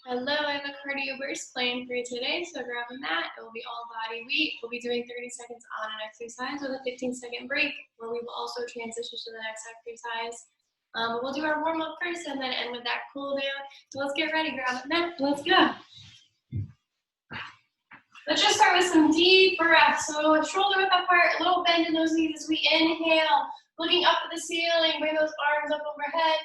Hello, I have a cardio burst planned for you today, so grab a mat. It will be all body weight. We'll be doing 30 seconds on an exercise with a 15-second break, where we will also transition to the next exercise. We'll do our warm-up first and then end with that cool down. So let's get ready, grab a mat, let's go. Let's just start with some deep breaths. So shoulder width apart, a little bend in those knees as we inhale, looking up at the ceiling, bring those arms up overhead.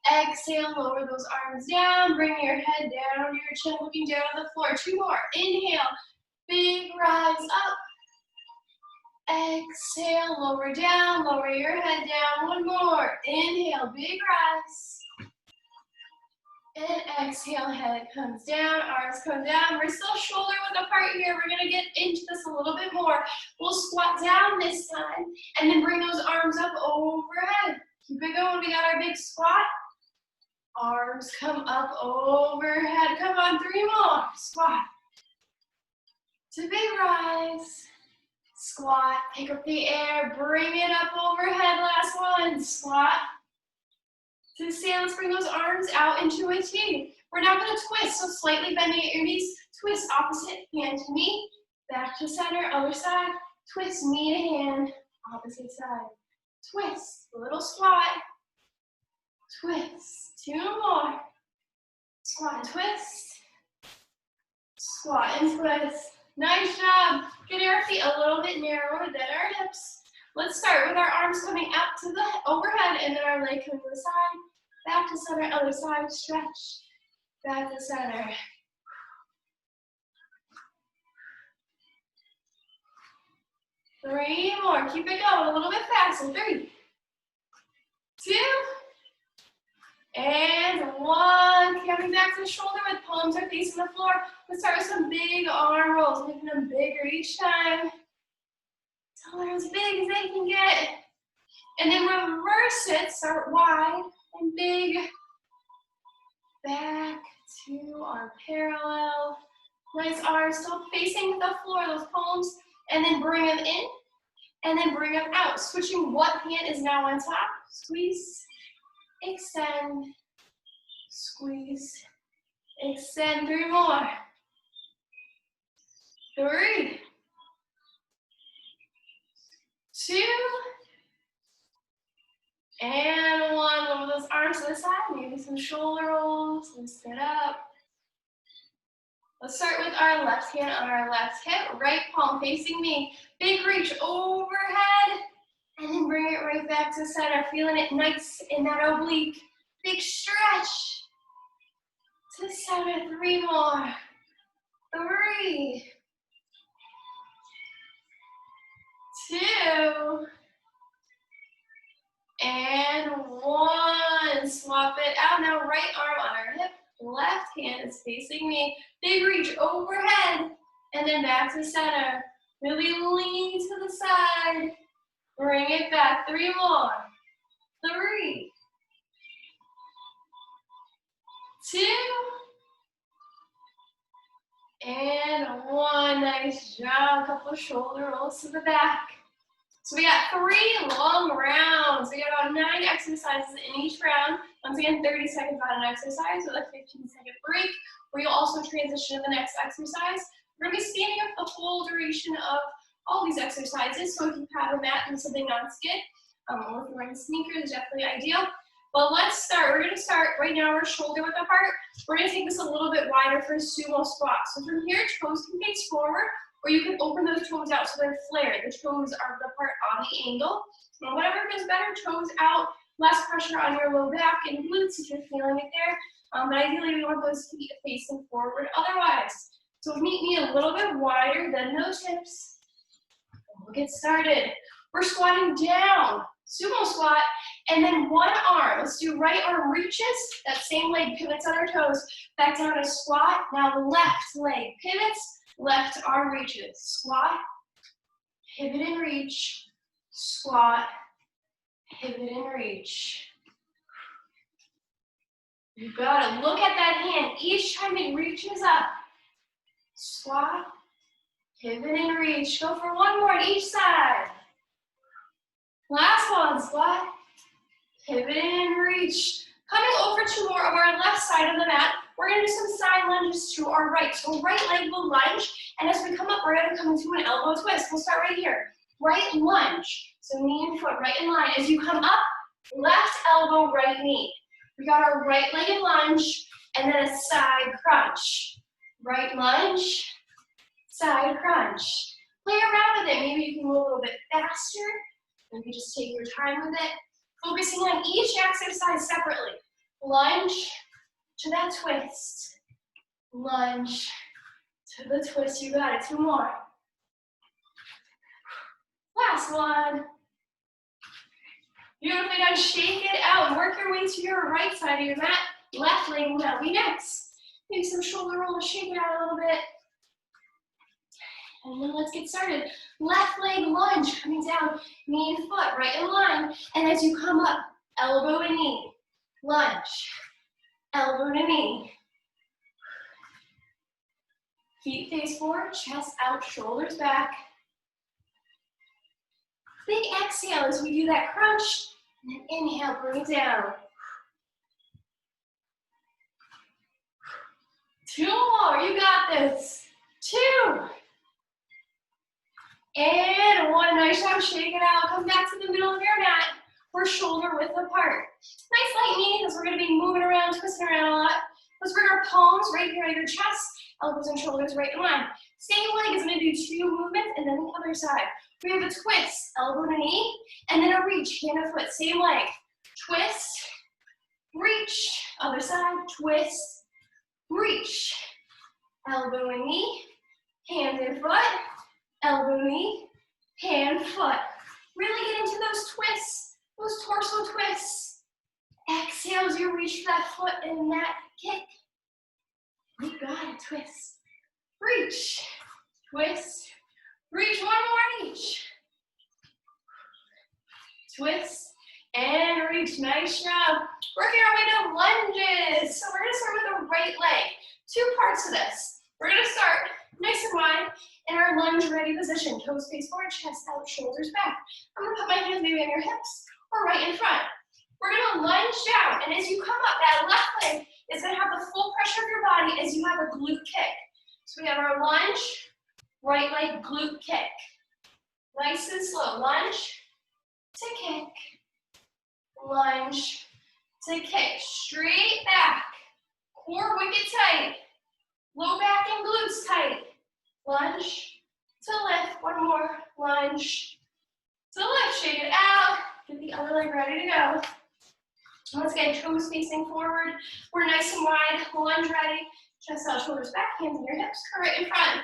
Exhale, lower those arms down, bring your head down to your chin, looking down on the floor. 2 more, inhale, big rise up. Exhale, lower down, lower your head down. 1 more, inhale, big rise. And exhale, head comes down, arms come down. We're still shoulder width apart here. We're gonna get into this a little bit more. We'll squat down this time, and then bring those arms up overhead. Keep it going, we got our big squat. Arms come up overhead. Come on, 3 more. Squat. To big rise. Squat. Pick up the air. Bring it up overhead. Last one. Squat. To stand, let's bring those arms out into a T. We're now going to twist, so slightly bending at your knees. Twist opposite hand to knee. Back to center. Other side. Twist knee to hand. Opposite side. Twist. A little squat. Twist. 2 more. Squat and twist. Squat and twist. Nice job. Getting our feet a little bit narrower than our hips. Let's start with our arms coming up to the overhead and then our leg coming to the side. Back to center, other side, stretch. Back to center. Three more. Keep it going a little bit faster. 3, 2, and 1. Coming back to the shoulder with palms are facing the floor. Let's start with some big arm rolls, making them bigger each time. Till they're as big as they can get. And then reverse it, start wide and big. Back to our parallel. Nice arms still facing the floor, those palms. And then bring them in, and then bring them out. Switching what hand is now on top. Squeeze. Extend, squeeze, extend. 3 more. 3, 2, and 1. Move those arms to the side, maybe some shoulder rolls. Let's sit up. Let's start with our left hand on our left hip, right palm facing me. Big reach overhead. And then bring it right back to center, feeling it nice in that oblique. Big stretch. To center, 3 more. 3, 2, and 1. Swap it out. Now right arm on our hip, left hand is facing me. Big reach overhead, and then back to center. Really lean to the side. Bring it back. 3 more. 3, 2, and 1. Nice job. Couple of shoulder rolls to the back. So we got 3 long rounds. We got about 9 exercises in each round. Once again, 30 seconds on an exercise with a 15-second break, where you'll also transition to the next exercise. We're going to be standing up the whole duration of all these exercises, so if you have a mat and something non-skid, or if you're wearing sneakers, definitely ideal. But let's start. We're going to start right now, we're shoulder width apart. We're going to take this a little bit wider for a sumo squat. So from here, toes can face forward, or you can open those toes out so they're flared. The toes are the part on the angle. And whatever feels better, toes out, less pressure on your low back and glutes if you're feeling it there. But ideally, we want those feet facing forward otherwise. So meet me a little bit wider than those hips. We'll get started. We're squatting down, sumo squat, and then one arm. Let's do right arm reaches. That same leg pivots on our toes. Back down to squat. Now the left leg pivots, left arm reaches. Squat, pivot and reach. Squat, pivot and reach. You got it. Look at that hand. Each time it reaches up. Squat, pivot and reach. Go for 1 more on each side. Last one. Squat, pivot and reach. Coming over to more of our left side of the mat, we're going to do some side twist to our right. So right leg will lunge, and as we come up, we're gonna come into an elbow twist. We'll start right here. Right lunge. So knee and foot right in line. As you come up, left elbow, right knee. We got our right leg in lunge, and then a side crunch. Right lunge, side crunch. Play around with it. Maybe you can move a little bit faster. Maybe just take your time with it. Focusing on each exercise separately. Lunge to that twist. Lunge to the twist. You got it. 2 more. Last one. Beautifully done. Shake it out. Work your way to your right side of your mat. Left leg will now be next. Maybe some shoulder rollers. Shake it out a little bit. And then let's get started. Left leg lunge, coming down, knee and foot right in line. And as you come up, elbow and knee, lunge, elbow to knee. Feet face forward, chest out, shoulders back. Big exhale as we do that crunch. And then inhale, bring it down. 2 more, you got this. 2. And 1, nice job, shake it out. Come back to the middle of your mat. We're shoulder width apart. Nice light knee, because we're gonna be moving around, twisting around a lot. Let's bring our palms right here at your chest, elbows and shoulders right in line. Same leg is gonna do 2 movements, and then the other side. We have a twist, elbow to knee, and then a reach, hand and foot, same leg. Twist, reach, other side, twist, reach. Elbow and knee, hand and foot. Elbow, knee, hand, foot. Really get into those twists, those torso twists. Exhale as you reach for that foot and that kick. You got it, twist. Reach, twist, reach, 1 more reach. Twist and reach, nice job. Working our way to lunges. So we're gonna start with the right leg. 2 parts to this. We're gonna start nice and wide in our lunge ready position. Toes face forward, chest out, shoulders back. I'm gonna put my hands maybe on your hips or right in front. We're gonna lunge down, and as you come up, that left leg is gonna have the full pressure of your body as you have a glute kick. So we have our lunge, right leg glute kick. Nice and slow. Lunge to kick. Lunge to kick. Straight back. Core wicked tight. Low back and glutes tight. Lunge to lift. 1 more. Lunge to lift. Shake it out. Get the other leg ready to go. Once again, toes facing forward. We're nice and wide. Lunge ready. Chest out, shoulders back, hands on your hips, right in front.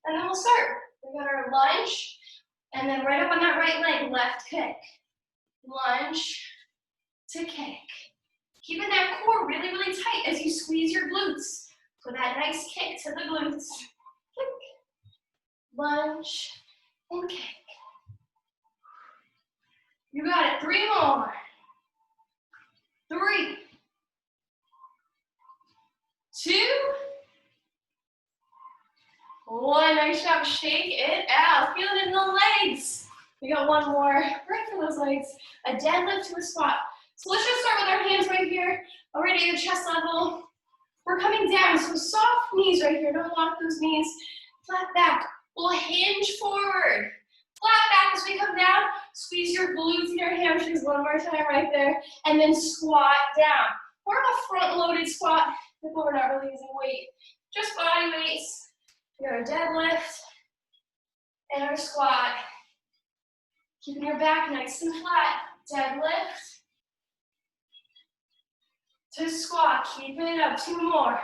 And then we'll start. We got our lunge. And then right up on that right leg, left kick. Lunge to kick. Keeping that core really, really tight as you squeeze your glutes for that nice kick to the glutes. Kick, lunge, and kick. You got it. 3 more. 3, 2, 1. Nice job. Shake it out. Feel it in the legs. We got 1 more. Right for those legs. A deadlift to a squat. So let's just start with our hands right here, already at your chest level. We're coming down, so soft knees right here. Don't lock those knees. Flat back. We'll hinge forward. Flat back as we come down. Squeeze your glutes and your hamstrings 1 more time right there. And then squat down. We're in a front-loaded squat, but we're not really using weight. Just body weights. We got our deadlift and our squat. Keeping your back nice and flat. Deadlift to squat. Keep it up. 2 more.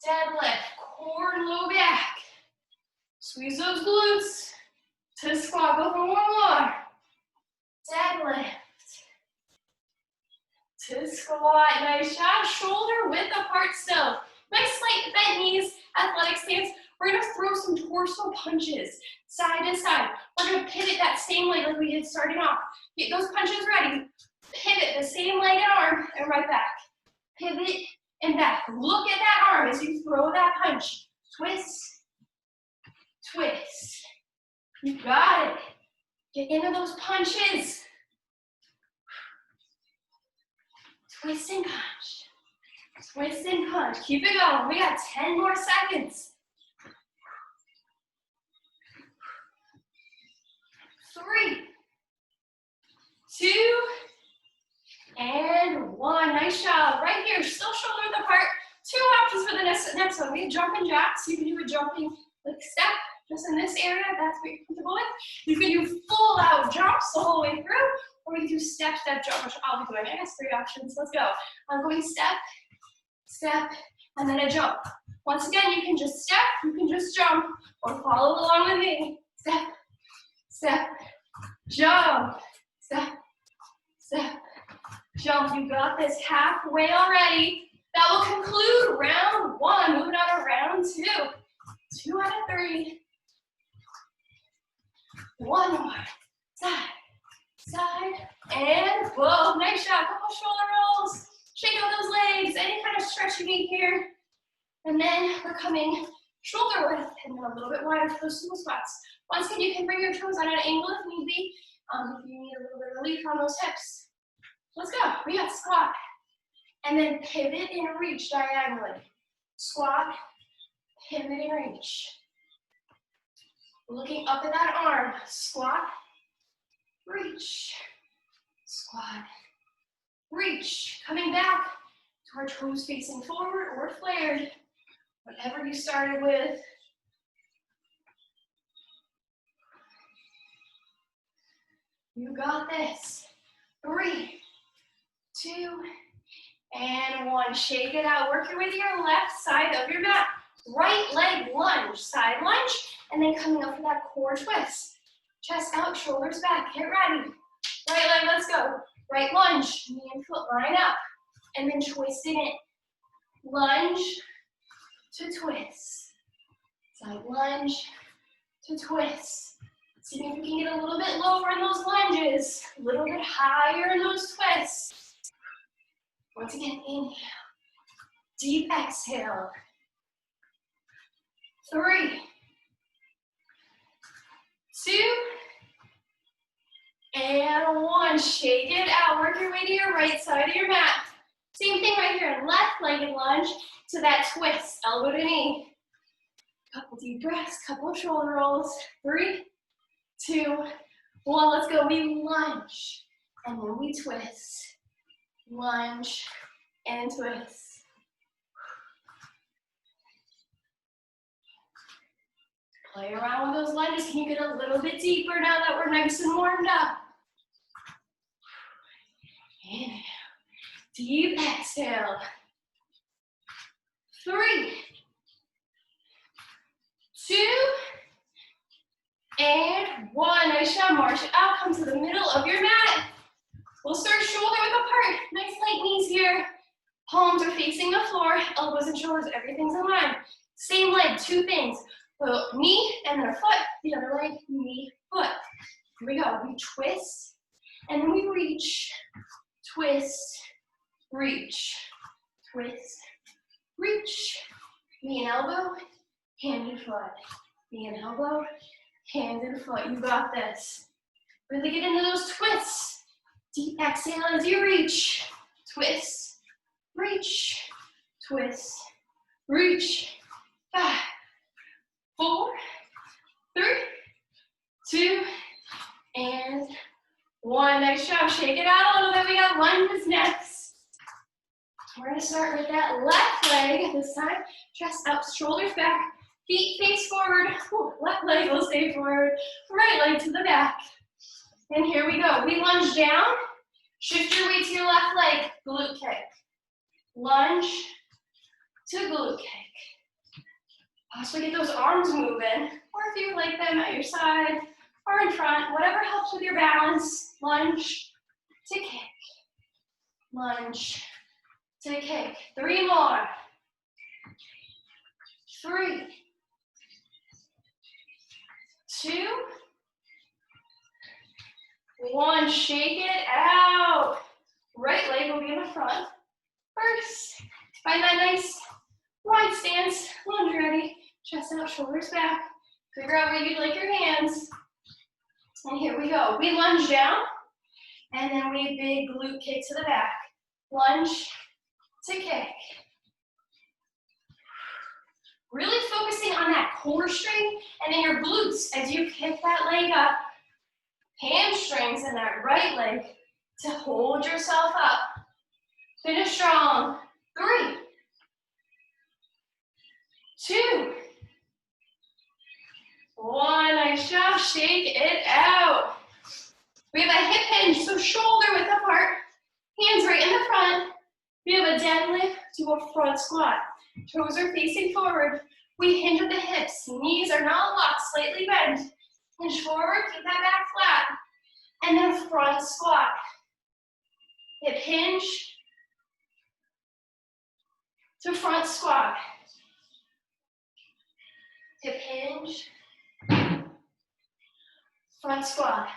Deadlift. Core and low back. Squeeze those glutes. To squat. Go for 1 more. Deadlift. To squat. Nice job. Shoulder width apart still. Nice slight bent knees. Athletic stance. We're going to throw some torso punches. Side to side. We're going to pivot that same leg like we did starting off. Get those punches ready. Pivot the same leg and arm and right back. Pivot and back. Look at that arm as you throw that punch. Twist. Twist. You got it. Get into those punches. Twist and punch. Twist and punch. Keep it going. We got 10 more seconds. 3, 2, and 1. Nice job. Right here, still shoulder width apart. 2 options for the next one. We have jumping jacks. You can do a jumping like step just in this area. That's what you're comfortable with. You can do full out jumps the whole way through, or we can do step, step, jump, which I'll be doing. I guess 3 options. Let's go. I'm going step, step, and then a jump. Once again, you can just step, you can just jump, or follow along with me. Step, step, jump, step, step, jump. You got this. Halfway already. That will conclude round 1. Moving on to round 2. 2 out of 3. 1 more. Side, side, and both. Nice job. Couple shoulder rolls. Shake out those legs. Any kind of stretch you need here. And then we're coming shoulder width and then a little bit wider for those single squats. Once again, you can bring your toes on an angle if need be. If you need a little bit of relief on those hips. Let's go. We got squat. And then pivot and reach diagonally. Squat, pivot and reach. Looking up at that arm. Squat, reach. Squat, reach. Coming back to our toes facing forward or flared. Whatever you started with. You got this. 3, 2, and 1. Shake it out. Work your way to your left side of your mat. Right leg lunge, side lunge, and then coming up for that core twist. Chest out, shoulders back. Get ready. Right leg, let's go. Right lunge, knee and foot line up, and then twisting it. Lunge to twist. Side lunge to twist. See if you can get a little bit lower in those lunges, a little bit higher in those twists. Once again, inhale, deep exhale. 3, 2, and 1. Shake it out. Work your way to your right side of your mat. Same thing right here. Left-legged lunge to that twist, elbow to knee. Couple deep breaths, couple of shoulder rolls. 3, 2, 1. Let's go. We lunge and then we twist. Lunge and twist. Play around with those lunges. Can you get a little bit deeper now that we're nice and warmed up? Inhale. Deep exhale. 3, 2, and 1. Nice job. March it out. Come to the middle of your mat. We'll start shoulder width apart. Nice light knees here. Palms are facing the floor. Elbows and shoulders, everything's in line. Same leg, 2 things. So knee and then a foot. The other leg, knee, foot. Here we go. We twist and then we reach. Twist, reach. Twist, reach. Knee and elbow, hand and foot. Knee and elbow, hand and foot. You got this. Really get into those twists. Deep exhale as you reach. Twist, reach, twist, reach. 5, 4, 3, 2, and 1. Nice job. Shake it out a little bit. We got lunges next. We're going to start with that left leg this time. Chest up, shoulders back, feet face forward. Ooh, left leg will stay forward. Right leg to the back. And here we go. We lunge down. Shift your weight to your left leg. Glute kick. Lunge to glute kick. Possibly get those arms moving. Or if you like them at your side or in front, whatever helps with your balance. Lunge to kick. Lunge to kick. 3 more. 3, 2, 1. Shake it out. Right leg will be in the front. First, find that nice wide stance. Lunge ready. Chest out, shoulders back. Figure out where you'd like your hands. And here we go. We lunge down, and then we big glute kick to the back. Lunge to kick. Really focusing on that core strength and then your glutes as you kick that leg up. Hamstrings in that right leg to hold yourself up. Finish strong. 3, 2, 1. Nice job. Shake it out. We have a hip hinge, so shoulder width apart. Hands right in the front. We have a deadlift to a front squat. Toes are facing forward. We hinge at the hips. Knees are not locked, slightly bent. Hinge forward, keep that back flat. And then front squat. Hip hinge to front squat. Hip hinge, front squat.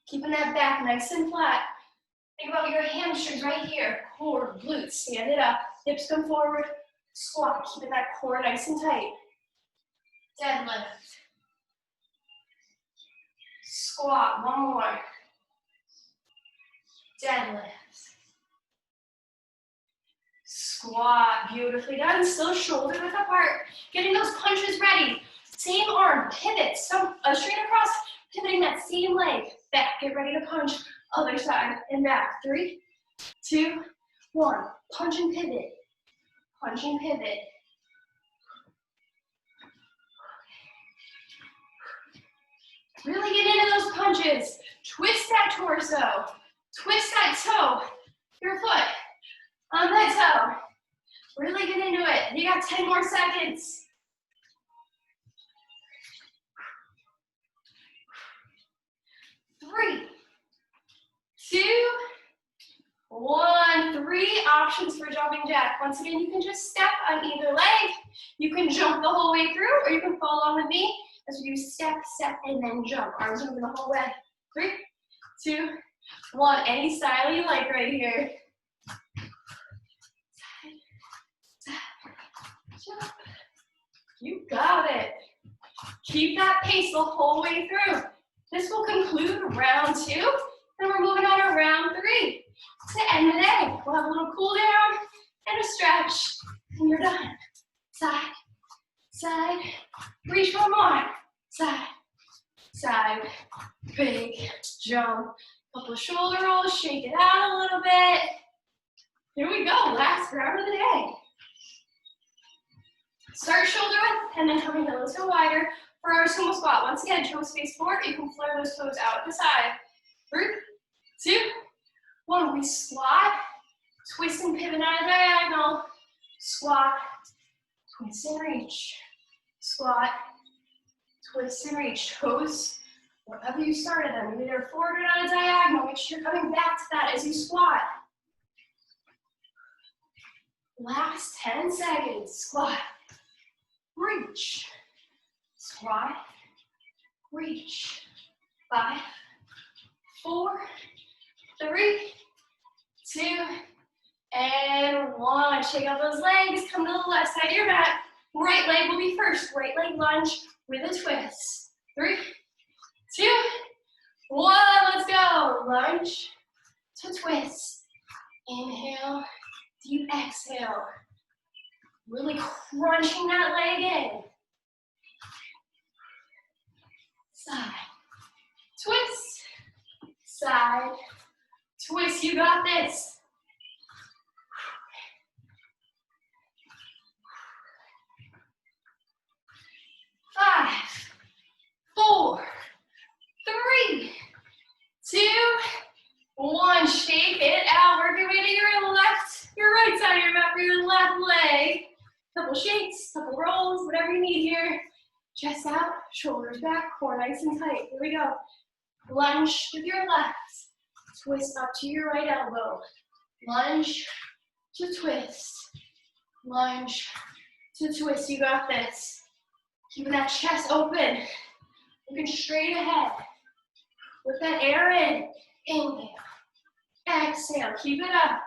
Keeping that back nice and flat. Think about your hamstrings right here. Core, glutes, stand it up. Hips come forward, squat. Keeping that core nice and tight. Deadlift. Squat, one more. Deadlift. Squat, beautifully done. Still shoulder width apart. Getting those punches ready. Same arm, pivot, straight across, pivoting that same leg. Back, get ready to punch. Other side and back. 3, 2, 1. Punch and pivot. Punch and pivot. Really get into those punches. Twist that torso. Twist that toe. Your foot on that toe. Really get into it. You got 10 more seconds. 3, 2, 1. 3 options for jumping jack. Once again, you can just step on either leg. You can jump the whole way through, or you can follow along with me as we do step, step, and then jump. Arms moving the whole way. 3, 2, 1. Any style you like right here. Jump. You got it. Keep that pace the whole way through. This will conclude round 2, and we're moving on to round 3. To end the day, we'll have a little cool down and a stretch, and you're done. Side, side, reach for more. Side, side, big jump. Couple shoulder rolls, shake it out a little bit. Here we go, last round of the day. Start shoulder width, and then coming a little wider for our sumo squat. Once again, toes face forward. You can flare those toes out at the side. 3, 2, 1. We squat, twist and pivot out of diagonal. Squat, twist and reach. Squat, twist and reach. Toes, wherever you started them, maybe they're forward or on a diagonal. Make sure you're coming back to that as you squat. Last 10 seconds. Squat, reach. Squat, reach. 5, 4, 3, 2, and 1. Shake out those legs. Come to the left side of your mat. Right leg will be first. Right leg lunge with a twist. 3, 2, 1. Let's go. Lunge to twist. Inhale, deep exhale. Really crunching that leg in. Side, twist, side, twist. You got this. 5, 4, 3, 2, 1. Shake it out. Work your way to your right side of your mat for your left leg. Couple shakes, couple rolls, whatever you need here. Chest out, shoulders back, core nice and tight. Here we go. Lunge with your left. Twist up to your right elbow. Lunge to twist. Lunge to twist. You got this. Keeping that chest open. Looking straight ahead. With that air in. Inhale. Exhale. Keep it up.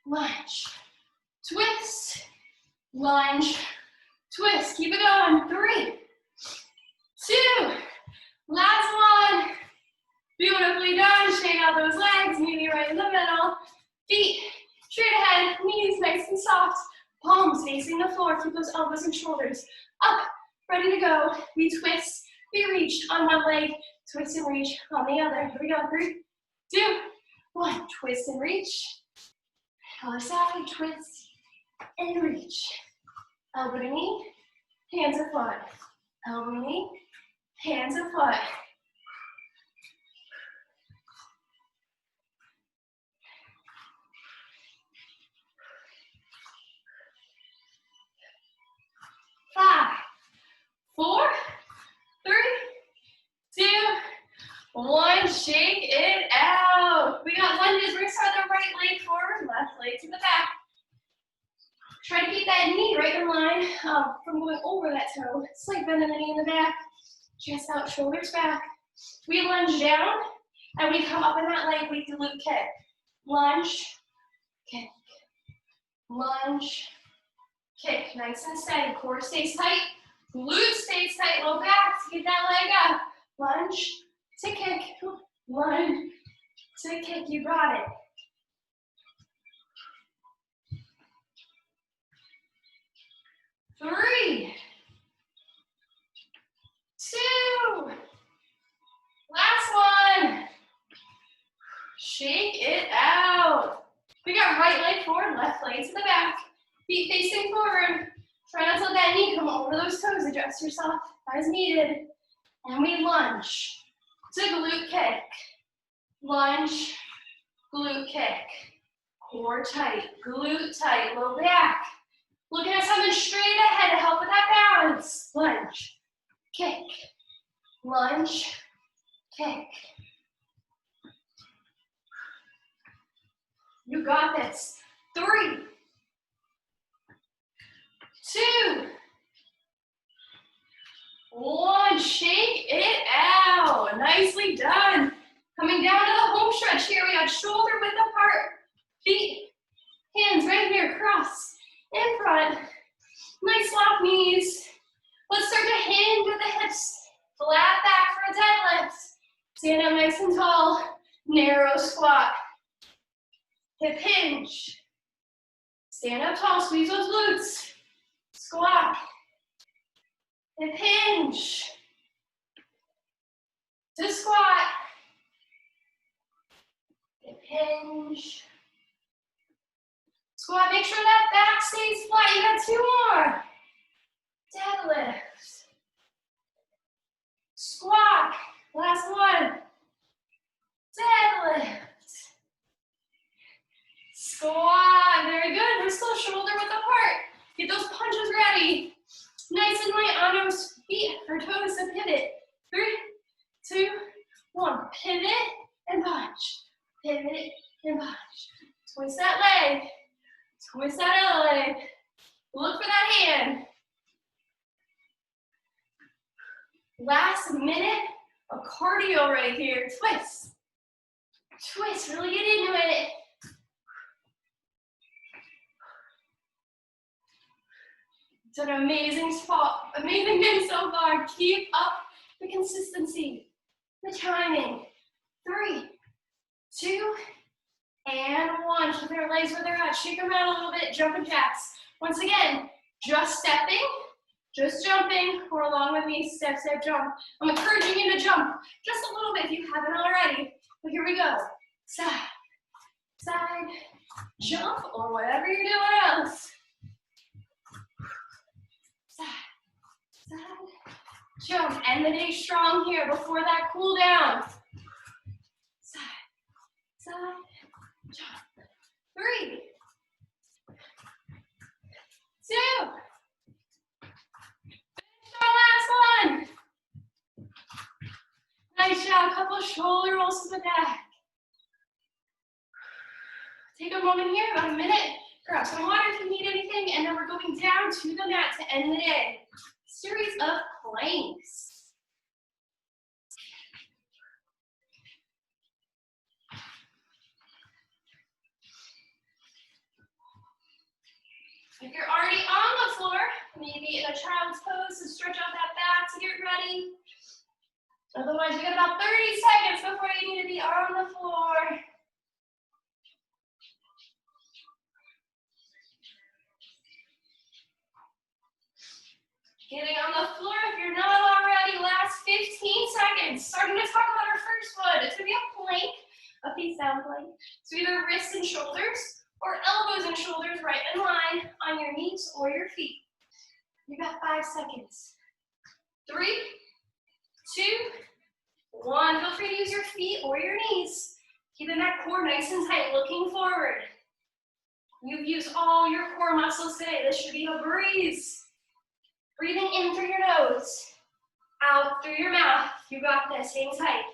Lunge. Twist. Lunge. Twist. Keep it going. 3, 2. Last one. Beautifully done. Shake out those legs. Maybe right in the middle. Feet straight ahead. Knees nice and soft. Palms facing the floor. Keep those elbows and shoulders up. Ready to go. We twist. We reach on one leg. Twist and reach on the other. Here we go. 3, 2, 1. Twist and reach. Other side. Twist and reach. Elbow to knee. Hands to foot. Elbow to knee. Hands to foot. Five, 4, 3, 2, 1. Shake it out. We got lunges. We're gonna start the right leg forward, left leg to the back. Try to keep that knee right in line from going over that toe. Slight bend in the knee in the back. Chest out, shoulders back. We lunge down, and we come up in that leg. We glute kick. Lunge, kick. Lunge, kick. Nice and steady. Core stays tight. Glute stays tight. Low back to get that leg up. Lunge to kick. Lunge to kick. You got it. 3, 2. Last one. Shake it out. We got right leg forward, left leg to the back. Feet facing forward. Try not to let that knee come over those toes. Adjust yourself as needed. And we lunge to glute kick. Lunge, glute kick. Core tight, glute tight, low back. Looking at something straight ahead to help with that balance. Lunge, kick, lunge, kick. You got this. 3, 2, 1. Shake it out. Nicely done. Coming down to the home stretch here. We got shoulder width apart. Feet, hands right here. Cross in front. Nice soft knees. Let's start to hinge with the hips. Flat back for a deadlift. Stand up nice and tall. Narrow squat. Hip hinge. Stand up tall. Squeeze those glutes. Squat. Hip hinge. To squat. Hip hinge. Squat. Make sure that back stays flat. You got 2 more. Deadlift. Squat. Last one. Deadlift. Squat. Very good. We're still shoulder width apart. Get those punches ready. Nice and light on those feet or toes to pivot. 3, 2, 1. Pivot and punch. Pivot and punch. Twist that leg. Twist that other leg. Look for that hand. Last minute of cardio right here. Twist. Twist. Really get into it. It's an amazing spot. Amazing thing so far. Keep up the consistency. The timing. 3, 2, and 1. Keep your legs where they're at. Shake them out a little bit. Jumping jacks. Once again, just stepping, just jumping, or along with me, step, step, jump. I'm encouraging you to jump just a little bit if you haven't already. But here we go. Side, side, jump, or whatever you're doing else. Side, side, jump. End the day strong here before that cool down. Side, side, jump. 3, 2. Finish our last one. Nice job. A couple of shoulder rolls to the back. Take a moment here, about a minute. Grab some water if you need anything, and then we're going down to the mat to end the day. Series of planks. If you're already on the floor, maybe in a child's pose to stretch out that back to get ready. Otherwise, you got about 30 seconds before you need to be on the floor. Getting on the floor if you're not already. Last 15 seconds. Starting to talk about our first one. It's going to be a plank, a face down plank. So either wrists and shoulders or elbows and shoulders right in line on your knees or your feet. You got 5 seconds. 3, 2, 1. Feel free to use your feet or your knees. Keeping that core nice and tight, looking forward. You've used all your core muscles today. This should be a breeze. Breathing in through your nose, out through your mouth. You got this. Hang tight.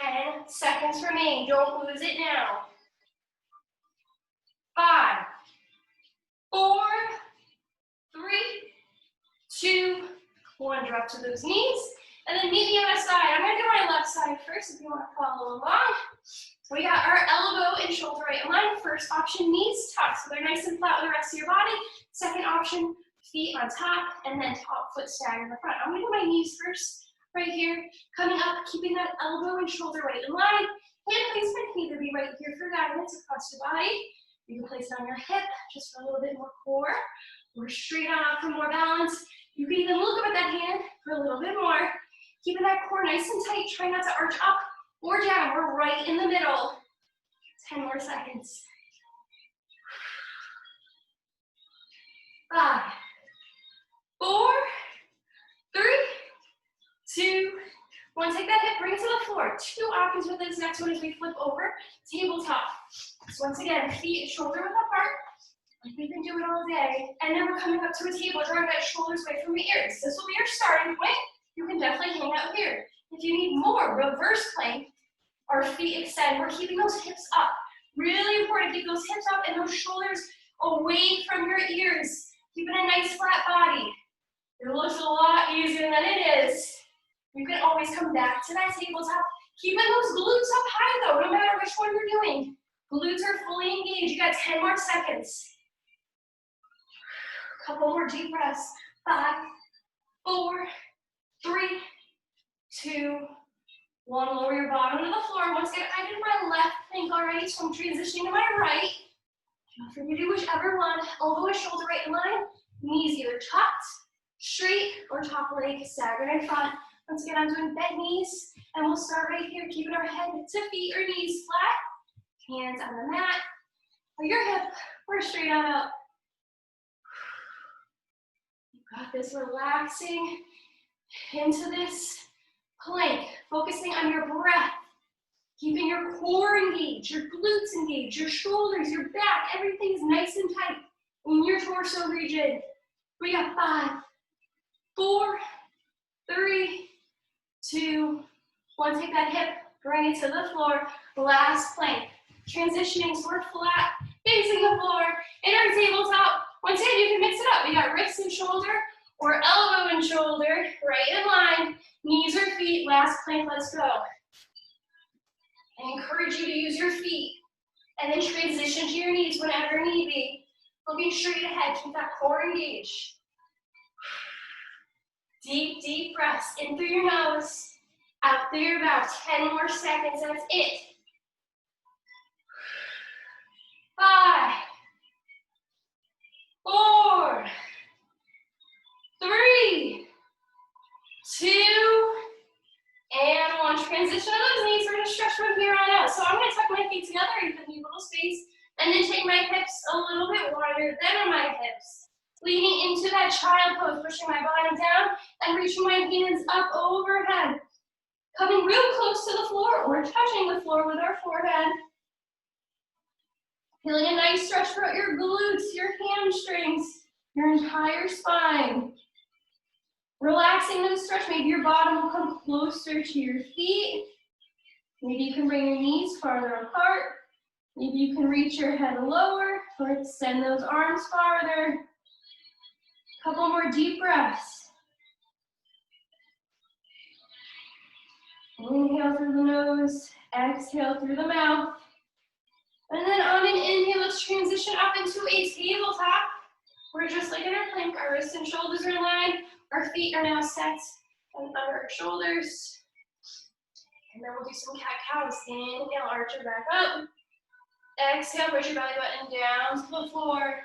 10 seconds remain. Don't lose it now. 5, 4, 3, 2, 1. Drop to those knees. And then meet me on my side. I'm going to do my left side first if you want to follow along. We got our elbow and shoulder right in line. First option, knees tucked, so they're nice and flat with the rest of your body. Second option, feet on top, and then top foot stagger in the front. I'm going to do my knees first, right here. Coming up, keeping that elbow and shoulder right in line. Hand placement can either be right here for guidance across your body. You can place it on your hip, just for a little bit more core, or straight on up for more balance. You can even look up at that hand for a little bit more. Keeping that core nice and tight. Try not to arch up or down. We're right in the middle. 10 more seconds. 5, 4, 3, 2, 1. Take that hip, bring it to the floor. 2 options with this next one as we flip over. Tabletop. So once again, feet shoulder width apart. Like we've been doing all day. And then we're coming up to a table, drawing that shoulders away from the ears. This will be your starting point. You can definitely hang out here. If you need more, reverse plank, our feet extend. We're keeping those hips up. Really important, keep those hips up and those shoulders away from your ears. Keeping a nice flat body. It looks a lot easier than it is. You can always come back to that tabletop. Keeping those glutes up high though, no matter which one you're doing. Glutes are fully engaged. You got 10 more seconds. Couple more deep breaths. 5, 4, 3, 2, 1. Lower your bottom to the floor. Once again, I did my left plank already, so I'm transitioning to my right. Feel free to do whichever one. Elbow and shoulder right in line. Knees either tucked, straight, or top leg staggered in front. Once again, I'm doing bent knees, and we'll start right here, keeping our head to feet or knees flat. Hands on the mat, or your hip, or straight on up. You got this. Relaxing into this plank, focusing on your breath, keeping your core engaged, your glutes engaged, your shoulders, your back, everything's nice and tight in your torso region. We got 5, 4, 3, 2, 1. Take that hip, bring it to the floor. Last plank. Transitioning so we're flat, facing the floor, in our tabletop. Once again, you can mix it up. We got wrist and shoulder, or elbow and shoulder, right in line. Knees or feet, last plank, let's go. I encourage you to use your feet, and then transition to your knees whenever need be. Looking straight ahead, keep that core engaged. Deep, deep breaths, in through your nose, out through your mouth. 10 more seconds, that's it. 5, 4, 3, 2, and 1. Transition to those knees. We're going to stretch from here on out. So I'm going to tuck my feet together, even a little space, and then take my hips a little bit wider than are my hips. Leaning into that child pose, pushing my bottom down and reaching my hands up overhead. Coming real close to the floor or touching the floor with our forehead. Feeling a nice stretch throughout your glutes, your hamstrings, your entire spine. Relaxing the stretch, maybe your bottom will come closer to your feet. Maybe you can bring your knees farther apart. Maybe you can reach your head lower or extend those arms farther. Couple more deep breaths. Inhale through the nose, exhale through the mouth. And then on an inhale, let's transition up into a tabletop. We're just like in our plank, our wrists and shoulders are aligned. Our feet are now set under our shoulders. And then we'll do some cat-cows. Inhale, arch your back up. Exhale, push your belly button down to the floor.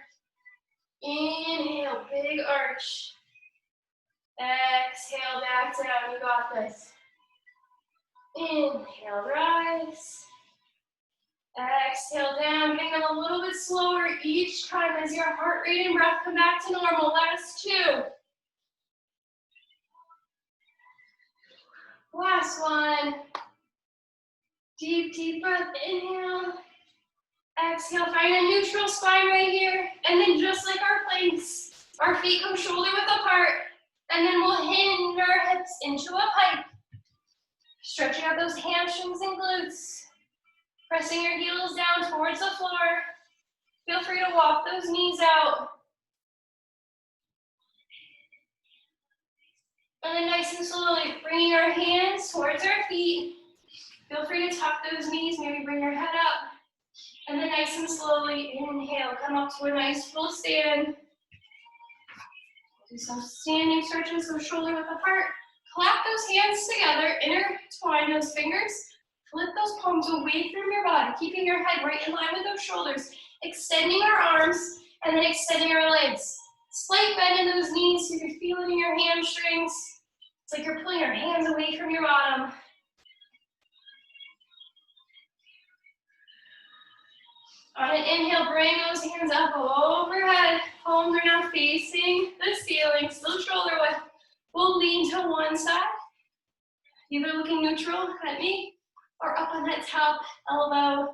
Inhale, big arch. Exhale, back down. You got this. Inhale, rise. Exhale down, getting a little bit slower each time as your heart rate and breath come back to normal. Last two. Last one. Deep, deep breath. Inhale. Exhale, find a neutral spine right here. And then just like our planks, our feet come shoulder width apart. And then we'll hinge our hips into a pike. Stretching out those hamstrings and glutes. Pressing your heels down towards the floor. Feel free to walk those knees out. And then nice and slowly, bringing our hands towards our feet. Feel free to tuck those knees, maybe bring your head up. And then nice and slowly, inhale, come up to a nice full stand. Do some standing stretches, so shoulder width apart. Clap those hands together, intertwine those fingers. Flip those palms away from your body, keeping your head right in line with those shoulders. Extending our arms, and then extending our legs. Slight bend in those knees so you can feel it in your hamstrings. It's like you're pulling your hands away from your bottom. On an inhale, bring those hands up overhead. Palms are now facing the ceiling, still shoulder width. We'll lean to one side, either looking neutral at me or up on that top elbow.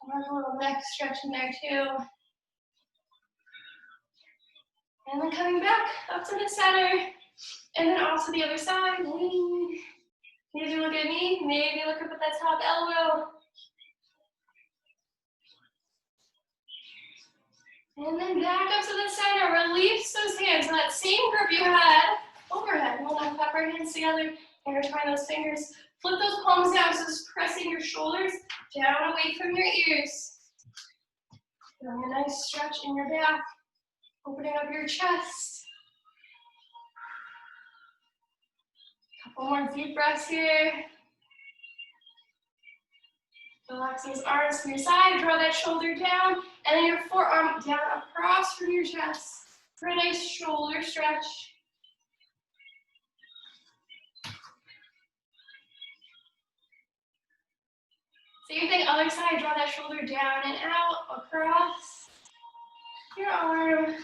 A little neck stretch in there too. And then coming back up to the center, and then off to the other side. Lean. Maybe look at me, maybe look up at that top elbow. And then back up to the center, release those hands. So that same grip you had overhead. We'll now clap our hands together, intertwine those fingers. Flip those palms down, so just pressing your shoulders down away from your ears. Feeling a nice stretch in your back, opening up your chest. Couple more deep breaths here. Relax those arms from your side, draw that shoulder down, and then your forearm down across from your chest for a nice shoulder stretch. Same thing, other side, draw that shoulder down and out, across your arm,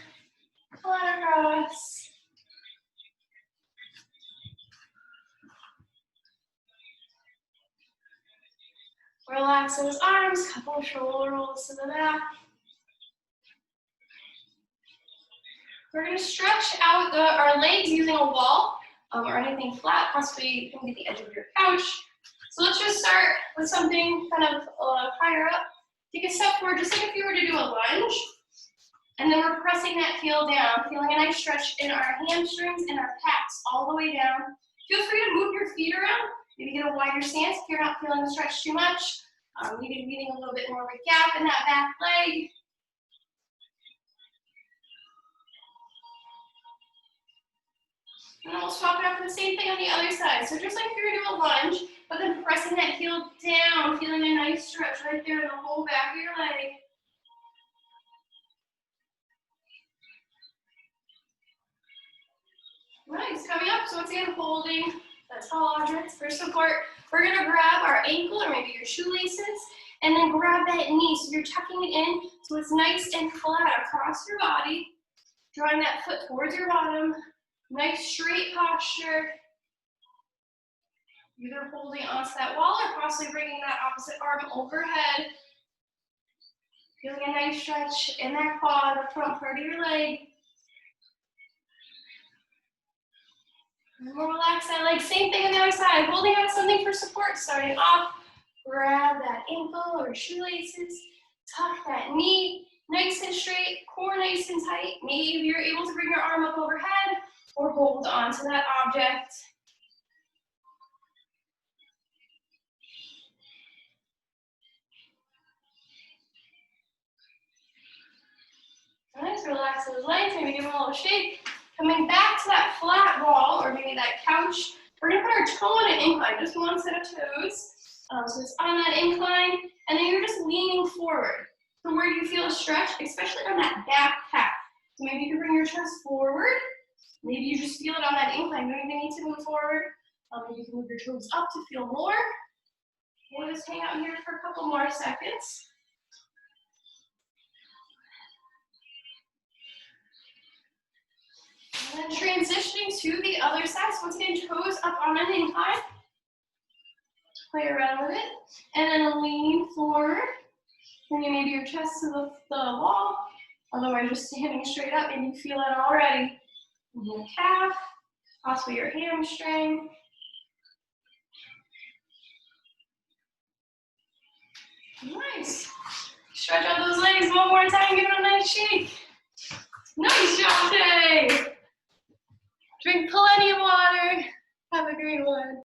flat across. Relax those arms, couple shoulder rolls to the back. We're going to stretch out our legs using a wall or anything flat, possibly you can get the edge of your couch. So let's just start with something kind of higher up. Take a step forward, just like if you were to do a lunge. And then we're pressing that heel down, feeling a nice stretch in our hamstrings and our pecs all the way down. Feel free to move your feet around. Maybe get a wider stance if you're not feeling the stretch too much. Maybe needing a little bit more of a gap in that back leg. And then we'll swap it up for the same thing on the other side. So just like if you were to do a lunge, but then pressing that heel down, feeling a nice stretch right there in the whole back of your leg. Nice, coming up, so once again, holding that tall object for support. We're gonna grab our ankle or maybe your shoelaces, and then grab that knee, so you're tucking it in, so it's nice and flat across your body, drawing that foot towards your bottom, nice straight posture, either holding onto that wall or possibly bringing that opposite arm overhead, feeling a nice stretch in that quad, the front part of your leg. And we'll relax that leg. Same thing on the other side. Holding out something for support. Starting off, grab that ankle or shoelaces. Tuck that knee nice and straight, core nice and tight. Maybe you're able to bring your arm up overhead or hold onto that object. Nice, relax those legs. Maybe give them a little shake. Coming back to that flat wall or maybe that couch, we're gonna put our toe on an incline, just one set of toes. So it's on that incline, and then you're just leaning forward. So where you feel a stretch, especially on that back calf. maybe you can bring your chest forward. Maybe you just feel it on that incline. You don't even need to move forward. Maybe you can move your toes up to feel more. We'll just hang out here for a couple more seconds. And then transitioning to the other side. So once again, toes up on an incline. Play around with it. And then lean forward. Bring maybe your chest to the wall. Otherwise, just standing straight up. Maybe you feel it already. In your calf, possibly your hamstring. Nice. Stretch out those legs one more time. Give it a nice shake. Nice job today. Drink plenty of water. Have a great one.